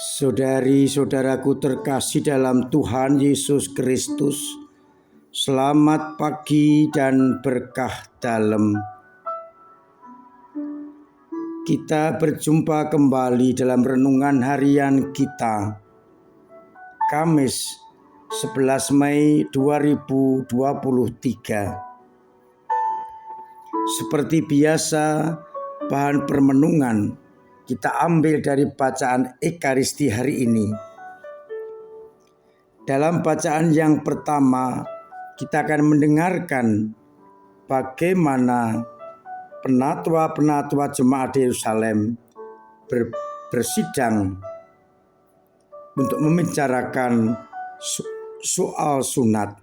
Saudari-saudaraku terkasih dalam Tuhan Yesus Kristus, selamat pagi dan berkah dalam. Kita berjumpa kembali dalam renungan harian kita, Kamis 11 Mei 2023. Seperti biasa, bahan permenungan kita ambil dari bacaan Ekaristi hari ini. Dalam bacaan yang pertama, kita akan mendengarkan bagaimana penatua-penatua jemaat di Yerusalem bersidang untuk membicarakan soal sunat.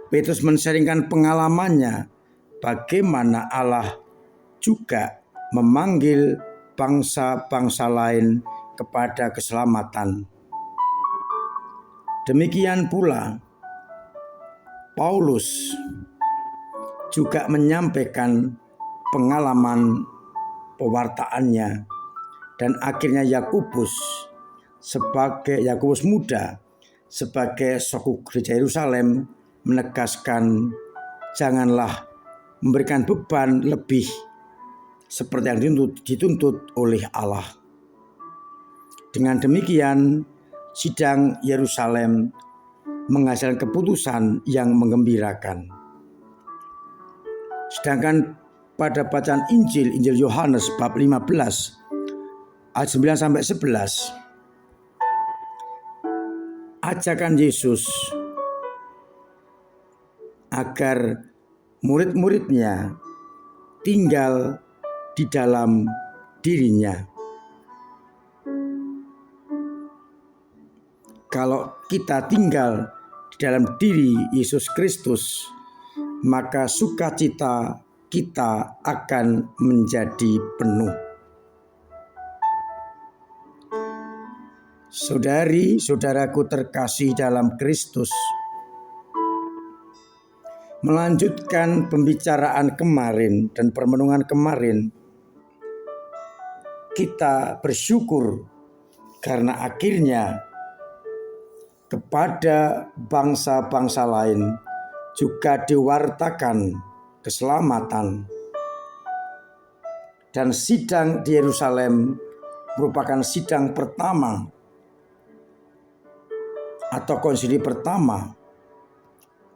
Petrus men-sharingkan pengalamannya bagaimana Allah juga memanggil bangsa-bangsa lain kepada keselamatan. Demikian pula Paulus juga menyampaikan pengalaman pewartaannya, dan akhirnya Yakobus muda sebagai sokuk gereja Yerusalem menegaskan janganlah memberikan beban lebih seperti yang dituntut oleh Allah. Dengan demikian, sidang Yerusalem menghasilkan keputusan yang menggembirakan. Sedangkan pada bacaan Injil Yohanes bab 15 ayat 9 sampai 11, ajakan Yesus agar murid-muridnya tinggal di dalam dirinya. Kalau kita tinggal di dalam diri Yesus Kristus, maka sukacita kita akan menjadi penuh. Saudari-saudaraku terkasih dalam Kristus, melanjutkan pembicaraan kemarin dan permenungan kemarin, kita bersyukur karena akhirnya kepada bangsa-bangsa lain juga diwartakan keselamatan. Dan sidang di Yerusalem merupakan sidang pertama atau konsili pertama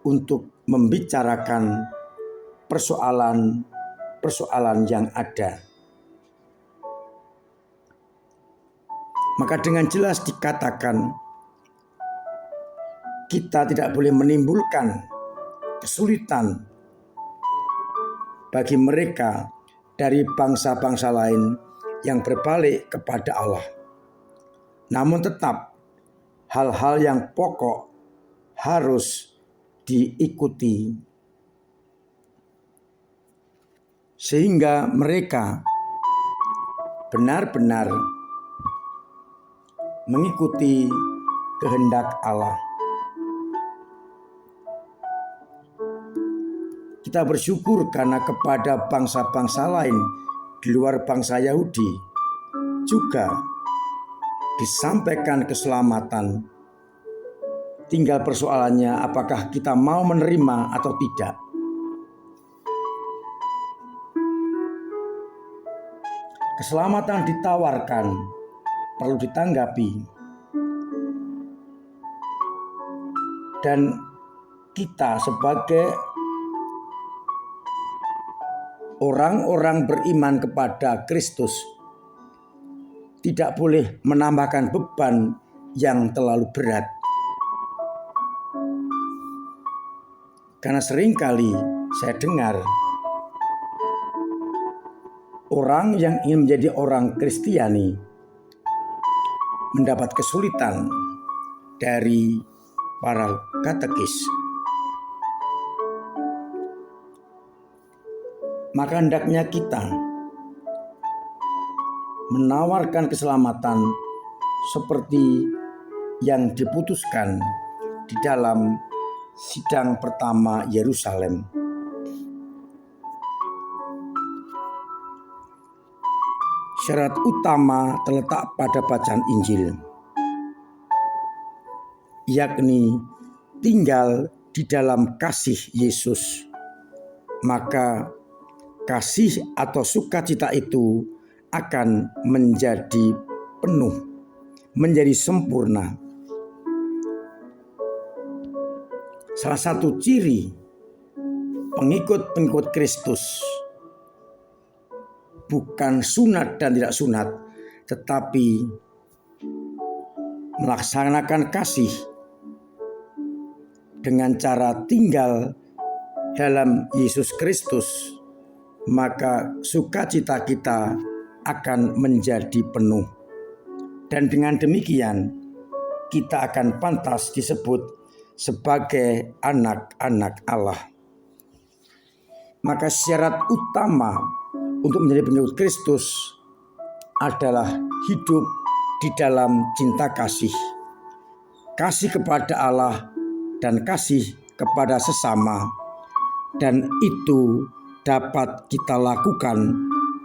untuk membicarakan persoalan yang ada. Maka dengan jelas dikatakan kita tidak boleh menimbulkan kesulitan bagi mereka dari bangsa-bangsa lain yang berbalik kepada Allah. Namun tetap hal-hal yang pokok harus diikuti sehingga mereka benar-benar mengikuti kehendak Allah. Kita bersyukur karena kepada bangsa-bangsa lain di luar bangsa Yahudi juga disampaikan keselamatan. Tinggal persoalannya apakah kita mau menerima atau tidak. Keselamatan ditawarkan, perlu ditanggapi. Dan kita sebagai orang-orang beriman kepada Kristus tidak boleh menambahkan beban yang terlalu berat. Karena seringkali saya dengar orang yang ingin menjadi orang Kristiani mendapat kesulitan dari para katekis. Maka hendaknya kita menawarkan keselamatan seperti yang diputuskan di dalam sidang pertama Syarat utama terletak pada bacaan Injil, yakni tinggal di dalam kasih Yesus. Maka kasih atau sukacita itu akan menjadi penuh, menjadi sempurna. Salah satu ciri pengikut-pengikut Kristus bukan sunat dan tidak sunat, tetapi melaksanakan kasih dengan cara tinggal dalam Yesus Kristus, maka sukacita kita akan menjadi penuh. Dan dengan demikian kita akan pantas disebut sebagai anak-anak Allah. Maka syarat utama untuk menjadi pengikut Kristus adalah hidup di dalam cinta kasih. Kasih kepada Allah dan kasih kepada sesama. Dan itu dapat kita lakukan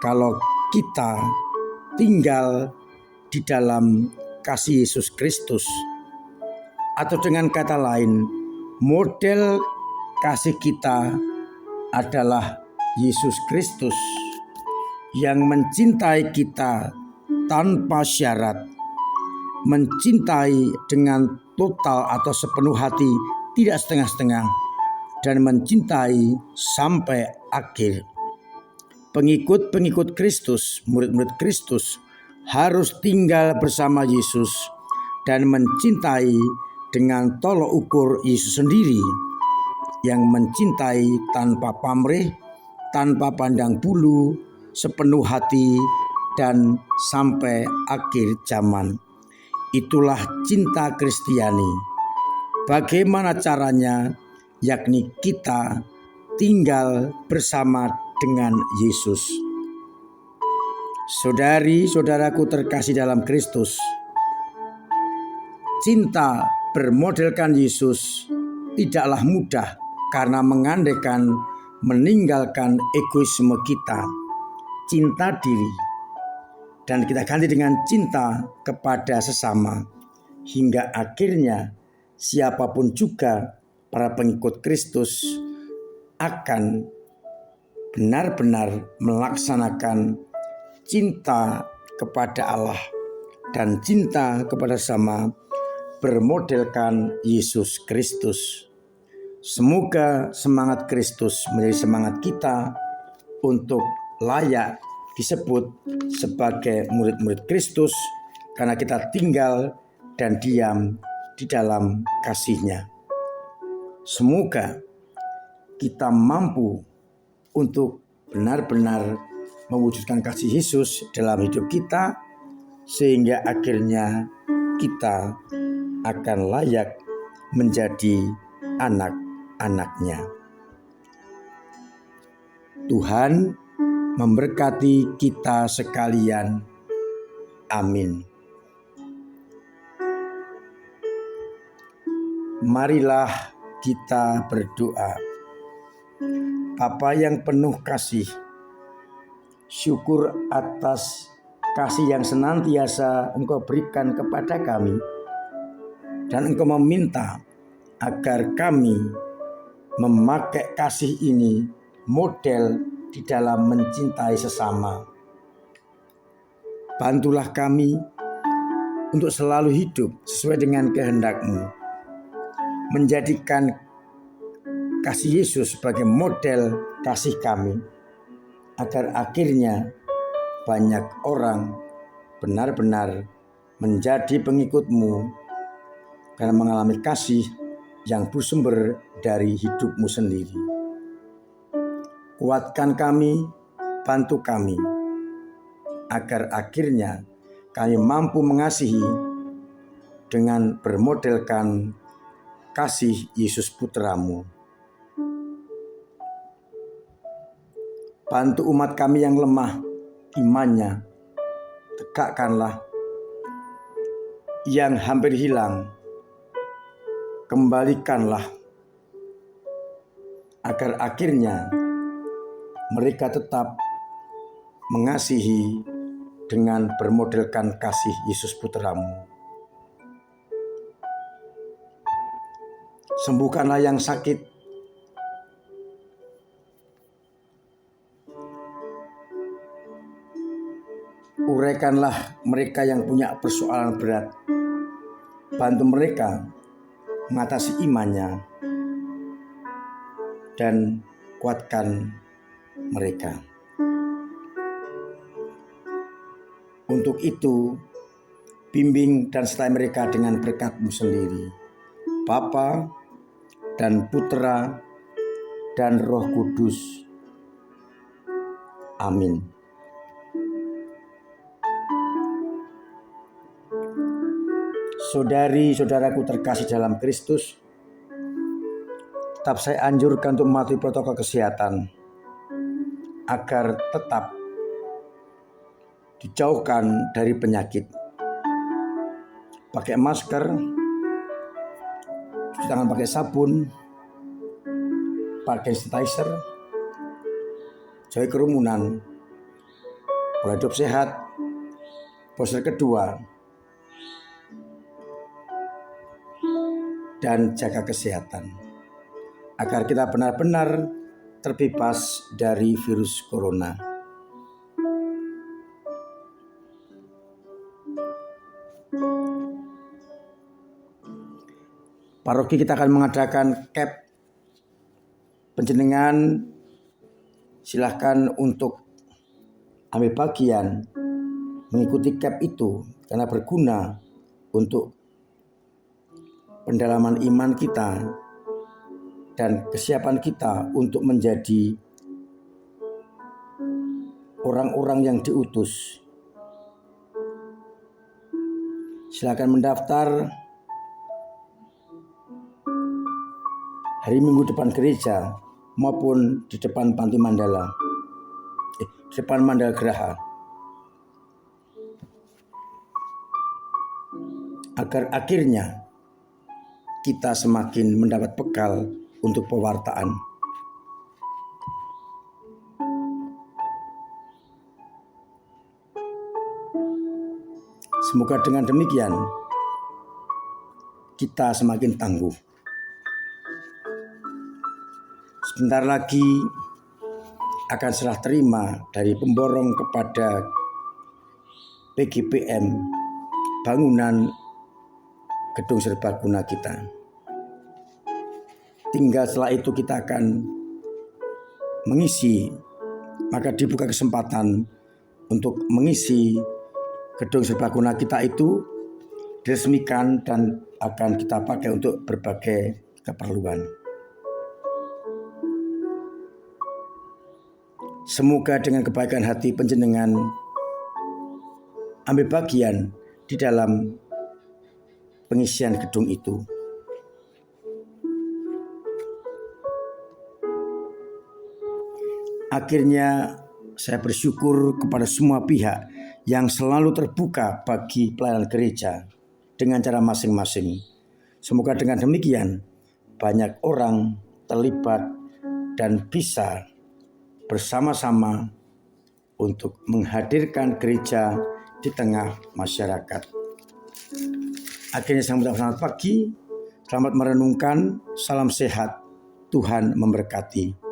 kalau kita tinggal di dalam kasih Yesus Kristus. Atau dengan kata lain, model kasih kita adalah Yesus Kristus yang mencintai kita tanpa syarat, mencintai dengan total atau sepenuh hati, tidak setengah-setengah, dan mencintai sampai akhir. Pengikut-pengikut Kristus, murid-murid Kristus harus tinggal bersama Yesus dan mencintai dengan tolok ukur Yesus sendiri, yang mencintai tanpa pamrih, tanpa pandang bulu, sepenuh hati, dan sampai akhir zaman. Itulah cinta Kristiani. Bagaimana caranya? Yakni kita tinggal bersama dengan Yesus. Saudari-saudaraku terkasih dalam Kristus, cinta bermodelkan Yesus tidaklah mudah karena mengandaikan meninggalkan egoisme kita, cinta diri, dan kita ganti dengan cinta kepada sesama, hingga akhirnya siapapun juga para pengikut Kristus akan benar-benar melaksanakan cinta kepada Allah dan cinta kepada sesama bermodelkan Yesus Kristus. Semoga semangat Kristus menjadi semangat kita untuk layak disebut sebagai murid-murid Kristus, karena kita tinggal dan diam di dalam kasih-Nya. Semoga kita mampu untuk benar-benar mewujudkan kasih Yesus dalam hidup kita, sehingga akhirnya kita akan layak menjadi anak-anak-Nya. Tuhan memberkati kita sekalian. Amin. Marilah kita berdoa. Bapa yang penuh kasih, syukur atas kasih yang senantiasa Engkau berikan kepada kami, dan Engkau meminta agar kami memakai kasih ini model di dalam mencintai sesama. Bantulah kami untuk selalu hidup sesuai dengan kehendak-Mu, menjadikan kasih Yesus sebagai model kasih kami, agar akhirnya banyak orang benar-benar menjadi pengikut-Mu karena mengalami kasih yang bersumber dari hidup-Mu sendiri. Kuatkan kami, bantu kami, agar akhirnya kami mampu mengasihi dengan bermodelkan kasih Yesus Putra-Mu. Bantu umat kami yang lemah imannya, tegakkanlah. Yang hampir hilang, kembalikanlah, agar akhirnya mereka tetap mengasihi dengan bermodelkan kasih Yesus Putramu. Sembuhkanlah yang sakit, uraikanlah mereka yang punya persoalan berat, bantu mereka mengatasi imannya, dan kuatkan mereka. Untuk itu, bimbing dan sertai mereka dengan berkat-Mu sendiri, Bapa dan Putra dan Roh Kudus. Amin. Saudari-saudaraku terkasih dalam Kristus, tetap saya anjurkan untuk mematuhi protokol kesehatan agar tetap dijauhkan dari penyakit. Pakai masker, cuci tangan pakai sabun, pakai sanitizer, jauhi kerumunan, pola hidup sehat, poster kedua, dan jaga kesehatan agar kita benar-benar terbebas dari virus corona. Paroki kita akan mengadakan camp penjenengan, silahkan untuk ambil bagian mengikuti camp itu karena berguna untuk pendalaman iman kita dan kesiapan kita untuk menjadi orang-orang yang diutus. Silakan mendaftar hari Minggu depan gereja maupun di depan Panti Mandala, di depan Mandala Geraha, agar akhirnya kita semakin mendapat bekal untuk pewartaan. Semoga dengan demikian kita semakin tangguh. Sebentar lagi akan serah terima dari pemborong kepada PGPM bangunan gedung serbaguna kita. Tinggal setelah itu kita akan mengisi, maka dibuka kesempatan untuk mengisi gedung serbaguna kita itu diresmikan dan akan kita pakai untuk berbagai keperluan. Semoga dengan kebaikan hati panjenengan ambil bagian di dalam pengisian gedung itu. Akhirnya saya bersyukur kepada semua pihak yang selalu terbuka bagi pelayanan gereja dengan cara masing-masing. Semoga dengan demikian banyak orang terlibat dan bisa bersama-sama untuk menghadirkan gereja di tengah masyarakat. Akhirnya selamat pagi, selamat merenungkan, salam sehat, Tuhan memberkati.